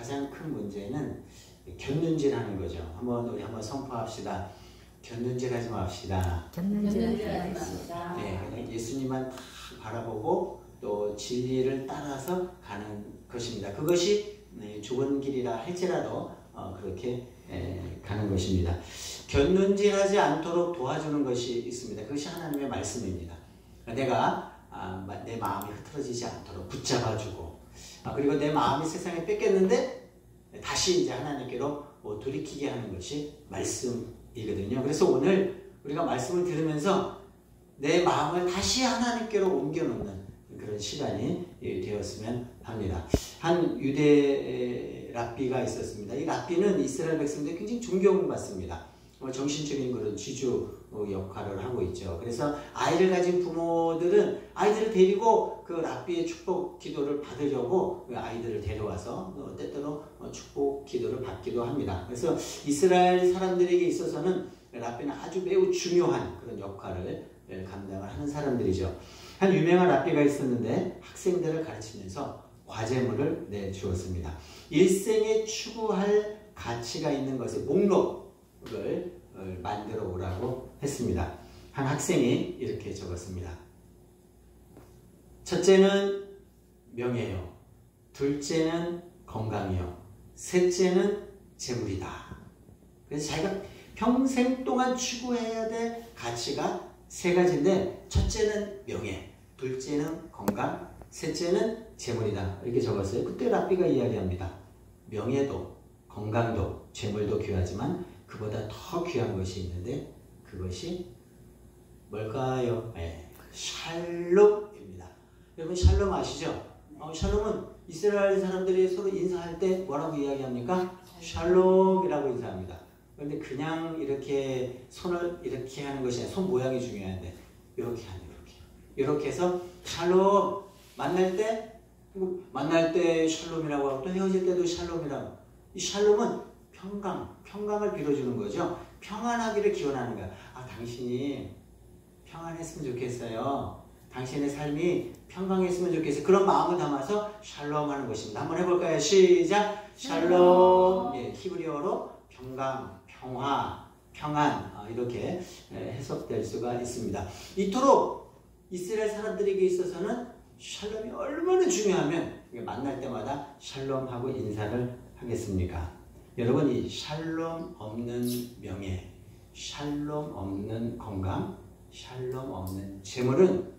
가장 큰 문제는 곁눈질하는 거죠. 우리 한번 선포합시다. 곁눈질하지 맙시다. 곁눈질하지 맙시다. 네, 그냥 예수님만 다 바라보고 또 진리를 따라서 가는 것입니다. 그것이 좋은 길이라 할지라도 그렇게 가는 것입니다. 곁눈질하지 않도록 도와주는 것이 있습니다. 그것이 하나님의 말씀입니다. 내가 내 마음이 흐트러지지 않도록 붙잡아주고, 그리고 내 마음이 세상에 뺏겼는데 다시 이제 하나님께로 돌이키게 하는 것이 말씀이거든요. 그래서 오늘 우리가 말씀을 들으면서 내 마음을 다시 하나님께로 옮겨놓는 그런 시간이 되었으면 합니다. 한 유대 랍비가 있었습니다. 이 랍비는 이스라엘 백성들이 굉장히 존경받습니다. 정신적인 그런 지주 역할을 하고 있죠. 그래서 아이를 가진 부모들은 아이들을 데리고 그 랍비의 축복 기도를 받으려고 아이들을 데려와서 때때로 축복 기도를 받기도 합니다. 그래서 이스라엘 사람들에게 있어서는 랍비는 아주 매우 중요한 그런 역할을 감당을 하는 사람들이죠. 한 유명한 랍비가 있었는데 학생들을 가르치면서 과제물을 내주었습니다. 일생에 추구할 가치가 있는 것의 목록을 만들어 오라고 했습니다. 한 학생이 이렇게 적었습니다. 첫째는 명예요. 둘째는 건강이요. 셋째는 재물이다. 그래서 자기가 평생 동안 추구해야 될 가치가 세 가지인데, 첫째는 명예, 둘째는 건강, 셋째는 재물이다. 이렇게 적었어요. 그때 랍비가 이야기합니다. 명예도 건강도 재물도 귀하지만 그보다 더 귀한 것이 있는데 그것이 뭘까요? 샬롬입니다. 여러분 샬롬 아시죠? 샬롬은 이스라엘 사람들이 서로 인사할 때 뭐라고 이야기합니까? 샬롬이라고 인사합니다. 그런데 그냥 이렇게 손을 이렇게 하는 것이 아니라 손 모양이 중요한데 이렇게 하는 이렇게 해서 샬롬, 만날 때 샬롬이라고 하고 또 헤어질 때도 샬롬이라고. 이 샬롬은 평강을 빌어주는 거죠. 평안하기를 기원하는 거야. 당신이 평안했으면 좋겠어요. 당신의 삶이 평강했으면 좋겠어요. 그런 마음을 담아서 샬롬 하는 것입니다. 한번 해볼까요? 시작! 샬롬. 히브리어로 평강, 평화, 평안, 이렇게 해석될 수가 있습니다. 이토록 이스라엘 사람들에게 있어서는 샬롬이 얼마나 중요하면 만날 때마다 샬롬하고 인사를 하겠습니까? 여러분, 이 샬롬 없는 명예, 샬롬 없는 건강, 샬롬 없는 재물은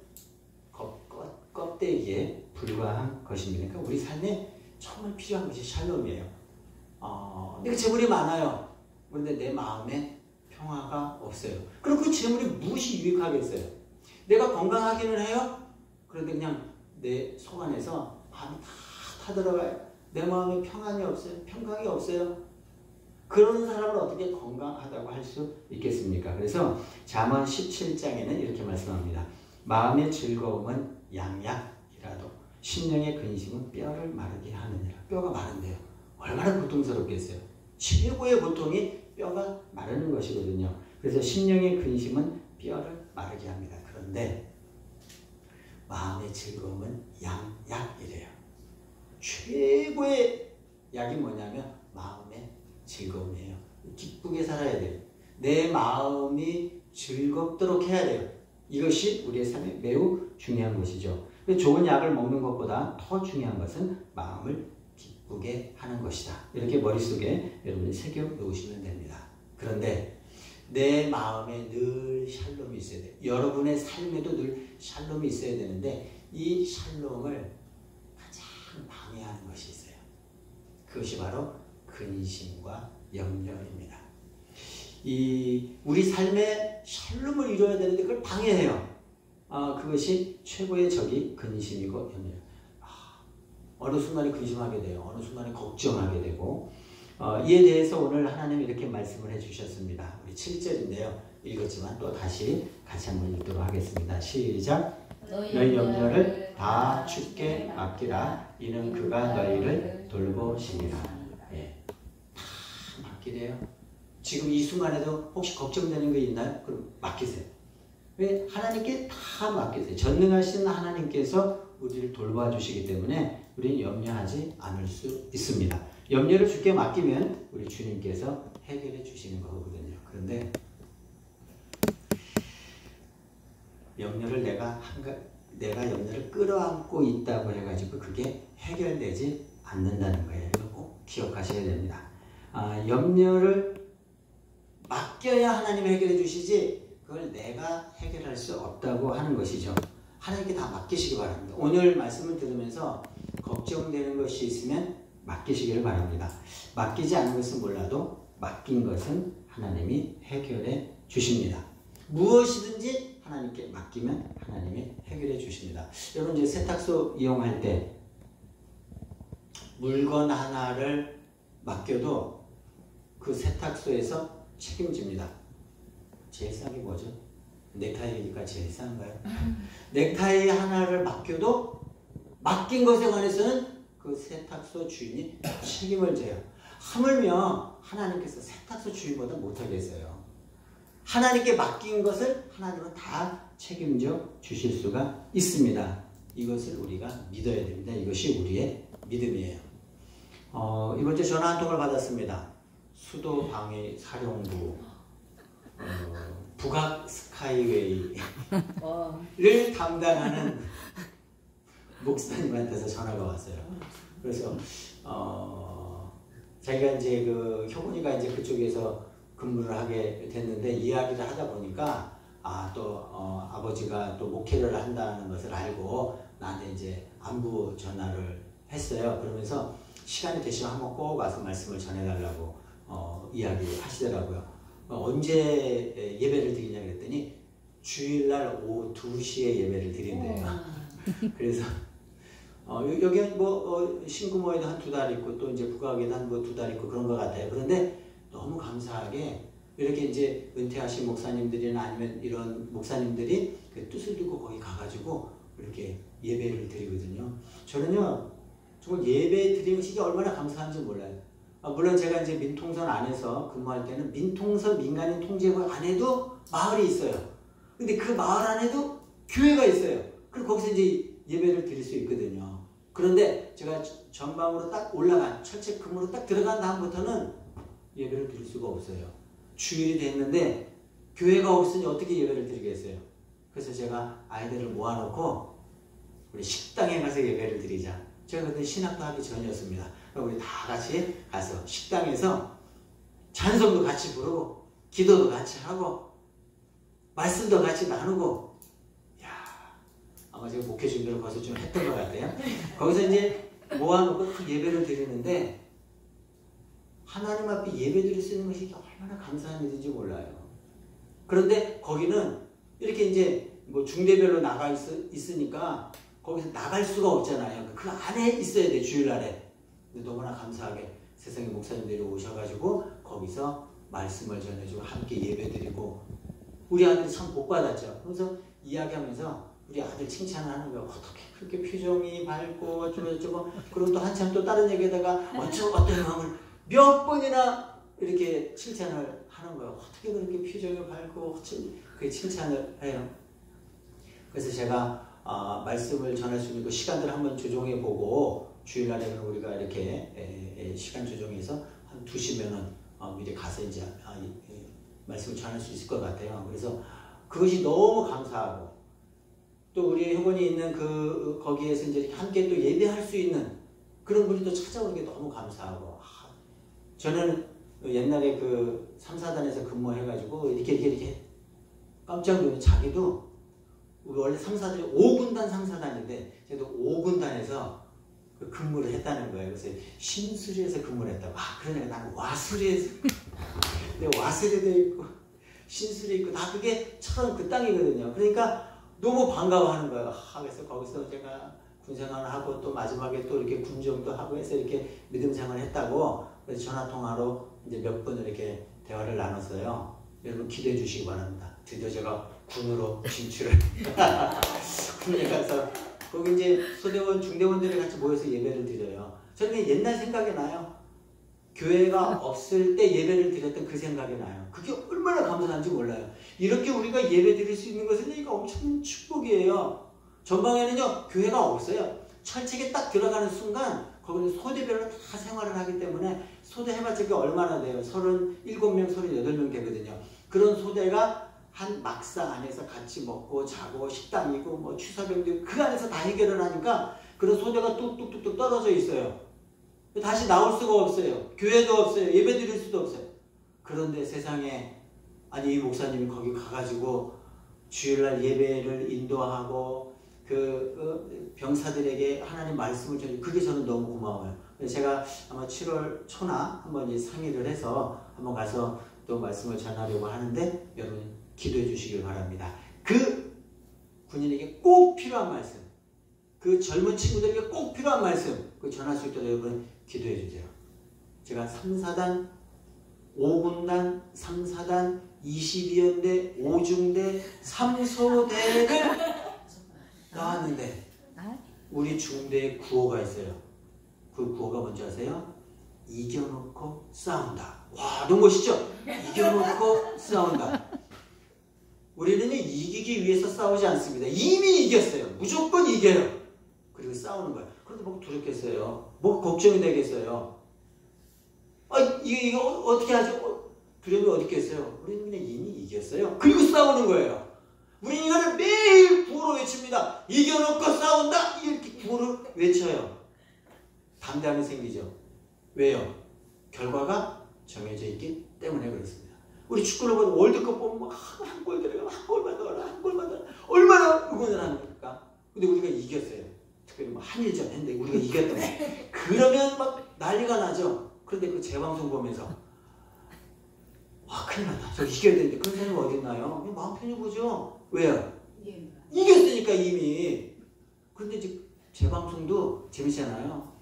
껍데기에 불과한 것입니다. 그러니까 우리 삶에 정말 필요한 것이 샬롬이에요. 내가 재물이 많아요. 그런데 내 마음에 평화가 없어요. 그럼 그 재물이 무엇이 유익하겠어요? 내가 건강하기는 해요. 그런데 그냥 내 속 안에서 마음이 다 타들어가요. 내 마음에 평안이 없어요. 평강이 없어요. 그런 사람을 어떻게 건강하다고 할 수 있겠습니까? 그래서 잠언 17장에는 이렇게 말씀합니다. 마음의 즐거움은 양약이라도 심령의 근심은 뼈를 마르게 하느니라. 뼈가 마른데요. 얼마나 고통스럽겠어요. 최고의 고통이 뼈가 마르는 것이거든요. 그래서 심령의 근심은 뼈를 마르게 합니다. 그런데 마음의 즐거움은 양약이래요. 최고의 약이 뭐냐면 마음의 즐거움이에요. 기쁘게 살아야 돼요. 내 마음이 즐겁도록 해야 돼요. 이것이 우리의 삶에 매우 중요한 것이죠. 좋은 약을 먹는 것보다 더 중요한 것은 마음을 기쁘게 하는 것이다. 이렇게 머릿속에 여러분이 새겨 놓으시면 됩니다. 그런데 내 마음에 늘 샬롬이 있어야 돼요. 여러분의 삶에도 늘 샬롬이 있어야 되는데 이 샬롬을 가장 방해하는 것이 있어요. 그것이 바로 근심과 염려입니다. 우리 삶에 샬롬을 이루어야 되는데 그걸 방해해요. 그것이 최고의 적이 근심이고 염려. 어느 순간에 근심하게 돼요. 어느 순간에 걱정하게 되고, 이에 대해서 오늘 하나님 이렇게 말씀을 해주셨습니다. 우리 7절인데요. 읽었지만 또 다시 같이 한번 읽도록 하겠습니다. 시작! 너희 염려를 다 주께 맡기라. 이는 그가 너희를 돌보시리라. 다 맡기래요. 지금 이 순간에도 혹시 걱정되는 거 있나요? 그럼 맡기세요. 왜? 하나님께 다 맡기세요. 전능하신 하나님께서 우리를 돌봐주시기 때문에 우리는 염려하지 않을 수 있습니다. 염려를 주께 맡기면 우리 주님께서 해결해 주시는 거거든요. 그런데 염려를 내가 염려를 끌어안고 있다고 해가지고 그게 해결되지 않는다는 거예요. 이거 꼭 기억하셔야 됩니다. 염려를 맡겨야 하나님이 해결해 주시지 그걸 내가 해결할 수 없다고 하는 것이죠. 하나님께 다 맡기시기 바랍니다. 오늘 말씀을 들으면서 걱정되는 것이 있으면 맡기시기를 바랍니다. 맡기지 않은 것은 몰라도 맡긴 것은 하나님이 해결해 주십니다. 무엇이든지 하나님께 맡기면 하나님이 해결해 주십니다. 여러분 이제 세탁소 이용할 때 물건 하나를 맡겨도 그 세탁소에서 책임집니다. 제일 싼 게 뭐죠? 넥타이가 제일 싼가요? 넥타이 하나를 맡겨도 맡긴 것에 관해서는 그 세탁소 주인이 책임을 져요. 하물며 하나님께서 세탁소 주인보다 못하겠어요. 하나님께 맡긴 것을 하나님은 다 책임져 주실 수가 있습니다. 이것을 우리가 믿어야 됩니다. 이것이 우리의 믿음이에요. 이번 주 전화 한 통을 받았습니다. 수도 방위 사령부 북악 스카이웨이를 담당하는 목사님한테서 전화가 왔어요. 그래서 자기가 이제 그 효곤이가 이제 그쪽에서 근무를 하게 됐는데 이야기를 하다 보니까 아버지가 또 목회를 한다는 것을 알고 나한테 이제 안부 전화를 했어요. 그러면서 시간이 되시면 한번 꼭 와서 말씀을 전해달라고 이야기하시더라고요. 언제 예배를 드리냐 그랬더니 주일날 오후 2시에 예배를 드린대요. 그래서 여기는 신구모에도 한 2달 있고 또 이제 북악에도 한 2달 있고 그런 것 같아요. 그런데 너무 감사하게 이렇게 이제 은퇴하신 목사님들이나 아니면 이런 목사님들이 그 뜻을 두고 거기 가가지고 이렇게 예배를 드리거든요. 저는요 정말 예배 드리는 것이 얼마나 감사한지 몰라요. 물론 제가 이제 민통선 안에서 근무할 때는 민통선 민간인 통제부 안에도 마을이 있어요. 근데 그 마을 안에도 교회가 있어요. 그리고 거기서 이제 예배를 드릴 수 있거든요. 그런데 제가 전방으로 딱 올라간 철책 근무로 딱 들어간 다음부터는 예배를 드릴 수가 없어요. 주일이 됐는데 교회가 없으니 어떻게 예배를 드리겠어요? 그래서 제가 아이들을 모아놓고 우리 식당에 가서 예배를 드리자. 제가 그때 신학도 하기 전이었습니다. 우리 다 같이 가서 식당에서 찬송도 같이 부르고 기도도 같이 하고 말씀도 같이 나누고 아마 제가 목회 준비를 벌써 좀 했던 것 같아요. 거기서 이제 모아놓고 그 예배를 드리는데 하나님 앞에 예배 드릴 수 있는 것이 얼마나 감사한 일인지 몰라요. 그런데 거기는 이렇게 이제 뭐 중대별로 나가 있으니까 거기서 나갈 수가 없잖아요. 그 안에 있어야 돼, 주일날에. 근데 너무나 감사하게 세상의 목사님들이 오셔가지고 거기서 말씀을 전해주고 함께 예배드리고 우리 아들이 참 복받았죠. 그래서 이야기하면서 우리 아들 칭찬하는 거예요. 어떻게 그렇게 표정이 밝고 어쩌고 그리고 또 한참 또 다른 얘기에다가 어떤 마음을 몇 번이나 이렇게 칭찬을 하는 거예요. 어떻게 그렇게 표정이 밝고 그 칭찬을 해요. 그래서 제가 말씀을 전할 수 있는 그 시간들을 한번 조정해 보고 주일날에는 우리가 이렇게 시간 조정해서 한 2시면은 미리 가서 이제 말씀을 전할 수 있을 것 같아요. 그래서 그것이 너무 감사하고 또 우리 효건이 있는 거기에서 이제 함께 또 예배할 수 있는 그런 분이 또 찾아오는 게 너무 감사하고 저는 옛날에 그 3, 4단에서 근무해가지고 이렇게 깜짝 놀래 자기도 우리 원래 상사들이 5군단 상사단인데 저도 5군단에서 근무를 했다는 거예요. 그래서 신수리에서 근무를 했다고. 그러니까 나는 와수리에서 근데 와수리도 있고 신수리 있고 다 그게 처음 그 땅이거든요. 그러니까 너무 반가워하는 거예요. 그래서 거기서 제가 군생활을 하고 또 마지막에 또 이렇게 군정도 하고 해서 이렇게 믿음 생활을 했다고 그래서 전화통화로 이제 몇 분 이렇게 대화를 나눴어요. 여러분 기대해 주시기 바랍니다. 드디어 제가 군으로 진출을 군에 가서 거기 이제 소대원, 중대원들이 같이 모여서 예배를 드려요. 저는 옛날 생각이 나요. 교회가 없을 때 예배를 드렸던 그 생각이 나요. 그게 얼마나 감사한지 몰라요. 이렇게 우리가 예배 드릴 수 있는 것은 이거 엄청난 축복이에요. 전방에는요 교회가 없어요. 철책에 딱 들어가는 순간 거기는 소대별로 다 생활을 하기 때문에 소대 해봤자 그게 얼마나 돼요? 37명, 38명 되거든요. 그런 소대가 한 막사 안에서 같이 먹고 자고 식당이고 뭐 취사병도 있고 그 안에서 다 해결을 하니까 그런 소대가 뚝뚝뚝뚝 떨어져 있어요. 다시 나올 수가 없어요. 교회도 없어요. 예배 드릴 수도 없어요. 그런데 세상에 아니 이 목사님이 거기 가가지고 주일날 예배를 인도하고 그 병사들에게 하나님 말씀을 전해 그게 저는 너무 고마워요. 제가 아마 7월 초나 한번 이제 상의를 해서 한번 가서 또 말씀을 전하려고 하는데 여러분 기도해 주시길 바랍니다. 그 군인에게 꼭 필요한 말씀, 그 젊은 친구들에게 꼭 필요한 말씀 그 전할 수 있도록 여러분 기도해 주세요. 제가 3, 4단, 5군단, 3, 4단, 22연대, 5중대, 3소대를 나왔는데 우리 중대에 구호가 있어요. 그 구호가 뭔지 아세요? 이겨놓고 싸운다. 와, 너무 멋있죠? 이겨놓고 싸운다. 우리는 이기기 위해서 싸우지 않습니다. 이미 이겼어요. 무조건 이겨요. 그리고 싸우는 거예요. 그런데 뭐 두렵겠어요? 뭐 걱정이 되겠어요? 아, 이거 어떻게 하죠? 두려움이 어디 있겠어요? 우리는 그냥 이미 이겼어요. 그리고 싸우는 거예요. 우리는 이거를 매일 구호로 외칩니다. 이겨놓고 싸운다. 이렇게 구호를 외쳐요. 담대함이 생기죠. 왜요? 결과가 정해져 있기 때문에 그렇습니다. 우리 축구를 보면 월드컵 보면 한 골 들어가면 한 골만 넣어라, 한 골만 넣어라. 얼마나 응원을 하는 겁니까? 근데 우리가 이겼어요. 특별히 뭐 한일전 했는데 우리가 이겼던 거예요. 그러면 막 난리가 나죠. 그런데 그 재방송 보면서 와, 큰일 났다. 저 이겨야 되는데 그런 사람이 어디 있나요? 그냥 마음 편히 보죠. 왜요? 이겼으니까 이미. 그런데 이제 재방송도 재밌잖아요.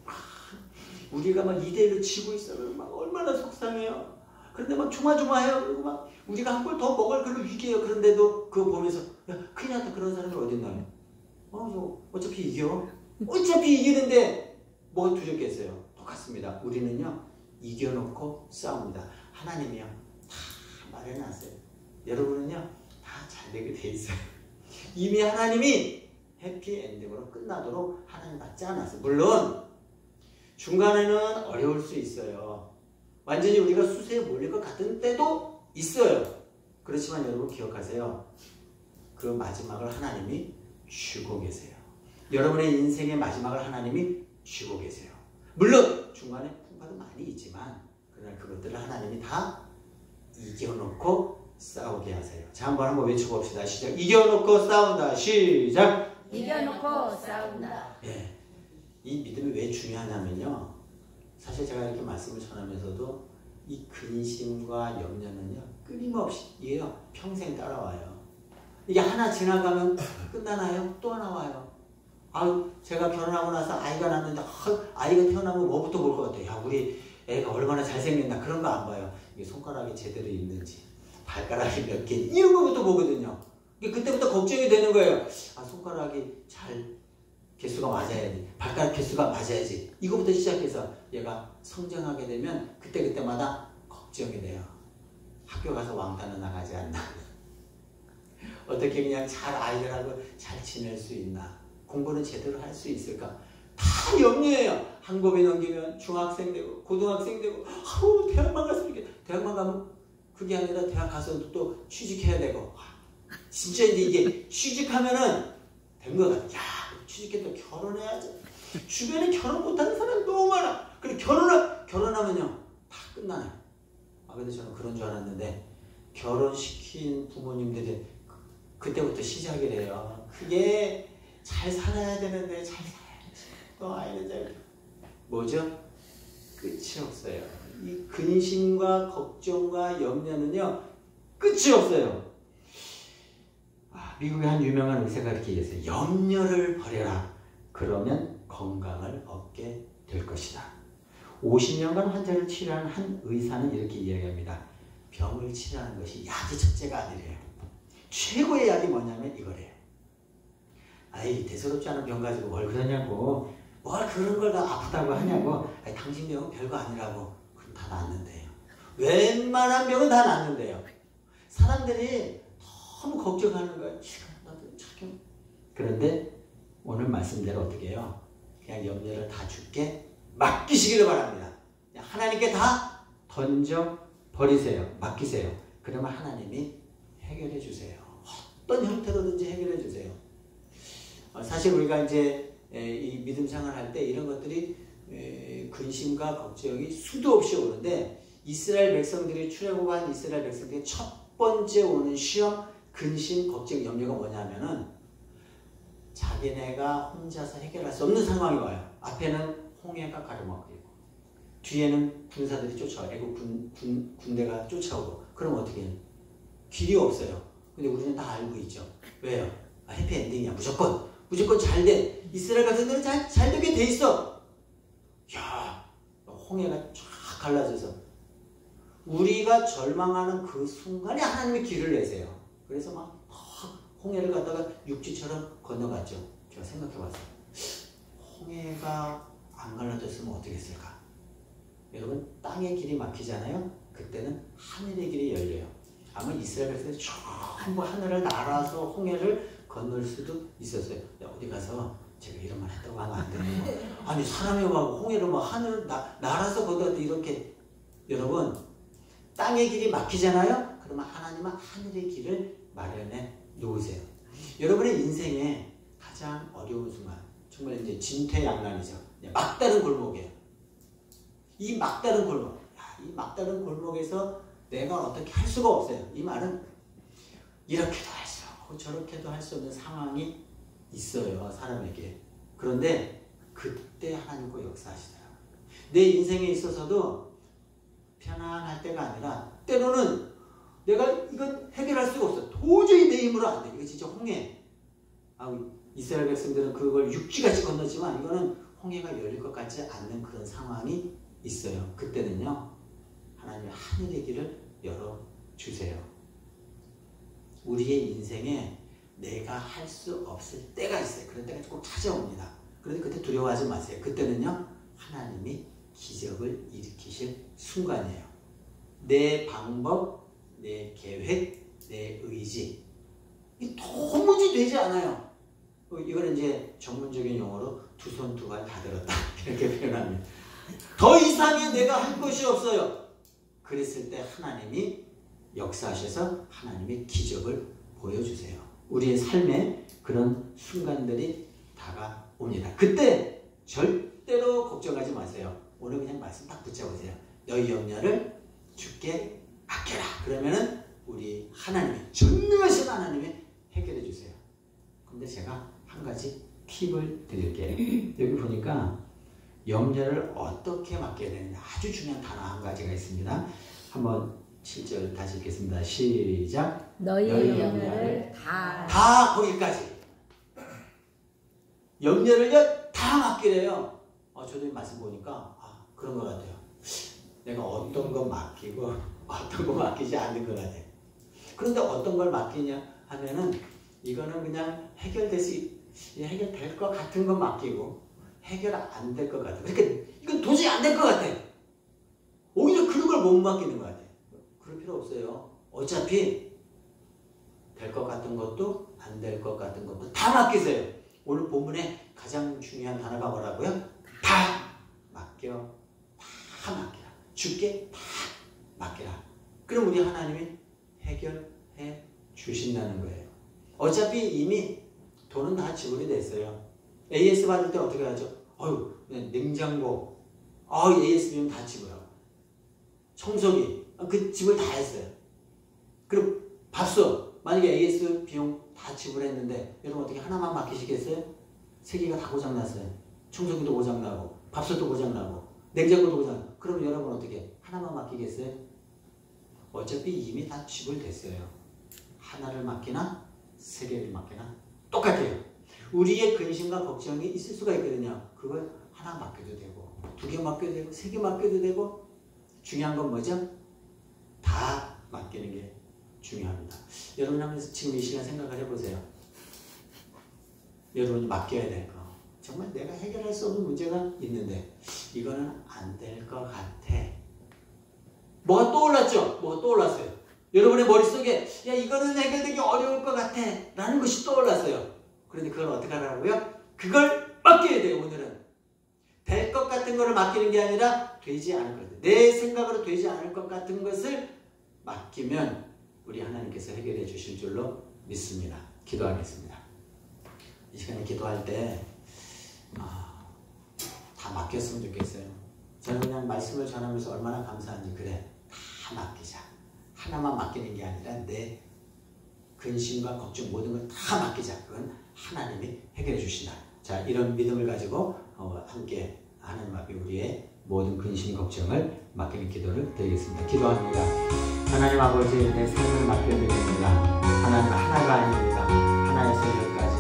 우리가 막 2대1로 지고 있어요. 막 얼마나 속상해요. 그런데 막 조마조마해요. 그리고 막 우리가 한 골 더 먹을 그런 위기예요. 그런데도 그거 보면서 야, 큰일 났다. 그런 사람이 어디 있나요? 어차피 이겨. 어차피 이기는데 뭐가 두렵겠어요? 똑같습니다. 우리는요, 이겨놓고 싸웁니다. 하나님이요, 다 마련하세요. 여러분은요, 다 잘 되게 돼 있어요. 이미 하나님이 해피엔딩으로 끝나도록 하나님 받지 않았어요. 물론 중간에는 어려울 수 있어요. 완전히 우리가 수세에 몰릴 것 같은 때도 있어요. 그렇지만 여러분 기억하세요. 그 마지막을 하나님이 쥐고 계세요. 여러분의 인생의 마지막을 하나님이 쥐고 계세요. 물론 중간에 풍파도 많이 있지만 그러나 그것들을 하나님이 다 이겨놓고 싸우게 하세요. 자, 한번 외쳐봅시다. 시작. 이겨놓고 싸운다. 시작. 이겨놓고 싸운다. 예, 이 믿음이 왜 중요하냐면요, 사실 제가 이렇게 말씀을 전하면서도 이 근심과 염려는요 끊임없이 이게요 평생 따라와요. 이게 하나 지나가면 끝나나요? 또 하나 와요. 제가 결혼하고 나서 아이가 낳는데 아이가 태어나면 뭐부터 볼 것 같아요? 야, 우리 애가 얼마나 잘생겼나. 그런 거 안 봐요. 이게 손가락이 제대로 있는지, 발가락이 몇 개, 이런 거부터 보거든요. 그때부터 걱정이 되는 거예요. 손가락이 잘 개수가 맞아야지, 발가락 개수가 맞아야지. 이거부터 시작해서 얘가 성장하게 되면 그때마다 걱정이 돼요. 학교 가서 왕따는 나가지 않나. 어떻게 그냥 잘 아이들하고 잘 지낼 수 있나. 공부는 제대로 할 수 있을까. 다 염려해요. 한 고비 넘기면 중학생 되고 고등학생 되고 대학만 갔으면 좋겠다. 대학만 가면 그게 아니라 대학 가서 또 취직해야 되고. 진짜 이제 이게 취직하면은 된 것 같아. 야, 취직해도 결혼해야지. 주변에 결혼 못하는 사람이 너무 많아. 그리고 결혼하면요 다 끝나요. 근데 저는 그런 줄 알았는데 결혼시킨 부모님들이 그때부터 시작이 돼요. 그게 잘 살아야 되는데 잘 살아야지. 또 아이는 잘 뭐죠? 끝이 없어요. 이 근심과 걱정과 염려는요 끝이 없어요. 미국의 한 유명한 의사가 이렇게 얘기했어요. 염려를 버려라. 그러면 건강을 얻게 될 것이다. 50년간 환자를 치료한 한 의사는 이렇게 이야기합니다. 병을 치료하는 것이 약이 첫째가 아니래요. 최고의 약이 뭐냐면 이거래요. 대수롭지 않은 병 가지고 뭘 그러냐고. 뭘 그런 걸 다 아프다고 하냐고. 당신 병은 별거 아니라고. 그럼 다 낫는데요. 웬만한 병은 다 낫는데요. 사람들이 너무 걱정하는 거예요. 나도 착용. 그런데 오늘 말씀대로 어떻게 해요? 그냥 염려를 다 주께 맡기시기를 바랍니다. 하나님께 다 던져 버리세요. 맡기세요. 그러면 하나님이 해결해 주세요. 어떤 형태로든지 해결해 주세요. 사실 우리가 이제 이 믿음 생활할 때 이런 것들이 근심과 걱정이 수도 없이 오는데, 이스라엘 백성들이 출애굽한 이스라엘 백성들이 첫 번째 오는 시험, 근심, 걱정, 염려가 뭐냐면은 자기네가 혼자서 해결할 수 없는 상황이 와요. 앞에는 홍해가 가로막히고 뒤에는 군사들이 쫓아와요. 애국 군대가 쫓아오고. 그럼 어떻게 해요? 길이 없어요. 근데 우리는 다 알고 있죠. 왜요? 해피엔딩이야. 무조건 잘 돼. 이스라엘 백성들은 잘 되게 돼 있어. 야, 홍해가 쫙 갈라져서 우리가 절망하는 그 순간에 하나님이 길을 내세요. 그래서 막 홍해를 갖다가 육지처럼 건너갔죠. 제가 생각해봤어요. 홍해가 안 갈라졌으면 어떻게 했을까? 여러분, 땅의 길이 막히잖아요. 그때는 하늘의 길이 열려요. 아마 이스라엘 백성들이 전부 하늘을 날아서 홍해를 건널 수도 있었어요. 어디 가서 제가 이런 말 했다고 하면 안 되는 거. 아니, 사람이 막 홍해를 막 하늘 날아서 건너도 이렇게. 여러분, 땅의 길이 막히잖아요. 그러면 하나님은 하늘의 길을 마련해 놓으세요. 여러분의 인생에 가장 어려운 순간, 정말 이제 진퇴양난이죠. 막다른 골목이에요. 이 막다른 골목, 이 막다른 골목에서 내가 어떻게 할 수가 없어요. 이 말은 이렇게도 할 수 없고 저렇게도 할 수 없는 상황이 있어요, 사람에게. 그런데 그때 하나님 꼭 역사하시더라고요. 내 인생에 있어서도 편안할 때가 아니라 때로는 내가 이건 해결할 수가 없어. 도저히 내 힘으로 안 돼. 이거 진짜 홍해. 이스라엘 백성들은 그걸 육지같이 건넜지만 이거는 홍해가 열릴 것 같지 않는 그런 상황이 있어요. 그때는요, 하나님이 하늘의 길을 열어주세요. 우리의 인생에 내가 할 수 없을 때가 있어요. 그런 때가 꼭 찾아옵니다. 그런데 그때 두려워하지 마세요. 그때는요, 하나님이 기적을 일으키실 순간이에요. 내 방법, 내 계획, 내 의지, 이 도무지 되지 않아요. 이거는 이제 전문적인 용어로 두 손 두 발 다 들었다 이렇게 표현합니다. 더 이상의 내가 할 것이 없어요. 그랬을 때 하나님이 역사하셔서 하나님이 기적을 보여주세요. 우리의 삶에 그런 순간들이 다가옵니다. 그때 절대로 걱정하지 마세요. 오늘 그냥 말씀 딱 붙잡으세요. 너희 염려를 주께 맡겨라. 그러면은 우리 하나님이, 전능하신 하나님이 해결해 주세요. 근데 제가 한 가지 팁을 드릴게요. 여기 보니까 염려를 어떻게 맡겨야 되느냐, 아주 중요한 단어 한 가지가 있습니다. 한번 7절 다시 읽겠습니다. 시작. 너희 염려를 다 거기까지. 염려를요 다 맡기래요. 저도 이 말씀 보니까 그런 것 같아요. 내가 어떤 거 맡기고 어떤 거 맡기지 않는 것 같아요. 그런데 어떤 걸 맡기냐 하면은 이거는 그냥 해결될 것 같은 거 맡기고 해결 안 될 것 같아요. 그러니까 이건 도저히 안 될 것 같아. 오히려 그런 걸 못 맡기는 것 같아요. 그럴 필요 없어요. 어차피 될 것 같은 것도 안 될 것 같은 것도 다 맡기세요. 오늘 본문에 가장 중요한 단어가 뭐라고요? 다 맡겨. 다 맡겨라. 주께 다 맡겨라. 그럼 우리 하나님이 해결해 주신다는 거예요. 어차피 이미 돈은 다 지불이 됐어요. AS 받을 때 어떻게 하죠? 냉장고, AS 비용 다 지불하고, 청소기, 그 지불 다 했어요. 그리고 밥솥, 만약에 AS 비용 다 지불했는데 여러분 어떻게 하나만 맡기시겠어요? 세 개가 다 고장났어요. 청소기도 고장나고, 밥솥도 고장나고, 냉장고도 고장나고. 그럼 여러분 어떻게 하나만 맡기겠어요? 어차피 이미 다 지불됐어요. 하나를 맡기나 세 개를 맡기나 똑같아요. 우리의 근심과 걱정이 있을 수가 있거든요. 그걸 하나 맡겨도 되고, 두 개 맡겨도 되고, 세 개 맡겨도 되고, 중요한 건 뭐죠? 다 맡기는 게 중요합니다. 여러분 한번 지금 이 시간 생각을 해보세요. 여러분이 맡겨야 될 거, 정말 내가 해결할 수 없는 문제가 있는데 이거는 안 될 것 같아. 뭐가 떠올랐죠? 뭐가 떠올랐어요? 여러분의 머릿속에 이거는 해결되기 어려울 것 같아 라는 것이 떠올랐어요. 그런데 그걸 어떻게 하라고요? 그걸 맡겨야 돼요. 오늘은 될 것 같은 거를 맡기는 게 아니라 되지 않을 것, 내 생각으로 되지 않을 것 같은 것을 맡기면 우리 하나님께서 해결해 주실 줄로 믿습니다. 기도하겠습니다. 이 시간에 기도할 때 다 맡겼으면 좋겠어요. 저는 그냥 말씀을 전하면서 얼마나 감사한지, 그래, 다 맡기자. 하나만 맡기는 게 아니라 내 근심과 걱정 모든 걸 다 맡기자. 그건 하나님이 해결해 주신다. 자, 이런 믿음을 가지고 함께 하나님 앞에 우리의 모든 근심 걱정을 맡기는 기도를 드리겠습니다. 기도합니다. 하나님 아버지, 내 삶을 맡겨드립니다. 하나님 하나가 아닙니다. 하나에서 열까지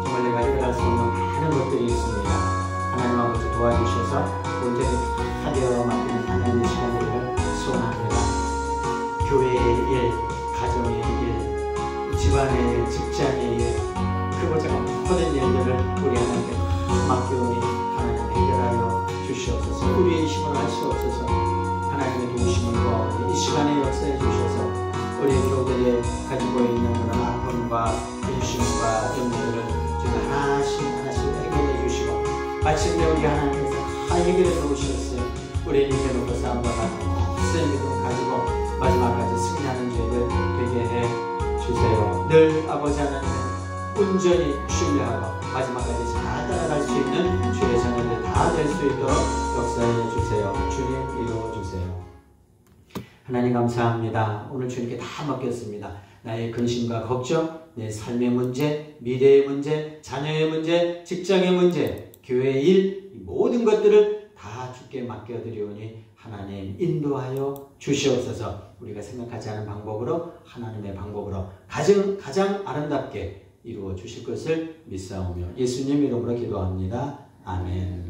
정말 내가 해결할 수 없는 많은 것들이 있습니다. 하나님 아버지 도와주셔서 온전히 다 되어 맡기는 하나님의 시간을 소원합니다. 교회의 일, 가정의 일, 집안의 일, 직장의 일, 크고 작은 모든 일들을 우리 하나님께 맡겨오니 하나님 해결하여 주시옵소서. 우리의 힘을 할 수 없어서 하나님의 도우심을 이 시간에 역사해 주셔서 우리 교회들이 가지고 있는 그런 아픔과 근심과 염려들을 지금 하나씩 해결해 주시고, 마침내 우리 하나님께서 다 해결해 놓으셨어요. 우리는 이제 놓고 싸움과 같은 쓰는 믿음 가지고 마지막까지 승리하는 저희들 되게 해 주세요. 늘 아버지 하나님 온전히 신뢰하고 마지막까지 잘 따라갈 수 있는 주의 자녀들 다 될 수 있도록 역사해 주세요. 주님 이루어 주세요. 하나님 감사합니다. 오늘 주님께 다 맡겼습니다. 나의 근심과 걱정, 내 삶의 문제, 미래의 문제, 자녀의 문제, 직장의 문제, 교회의 일, 이 모든 것들을 다 주께 맡겨드리오니 하나님 인도하여 주시옵소서. 우리가 생각하지 않은 방법으로, 하나님의 방법으로 가장 아름답게 이루어 주실 것을 믿사오며 예수님 이름으로 기도합니다. 아멘.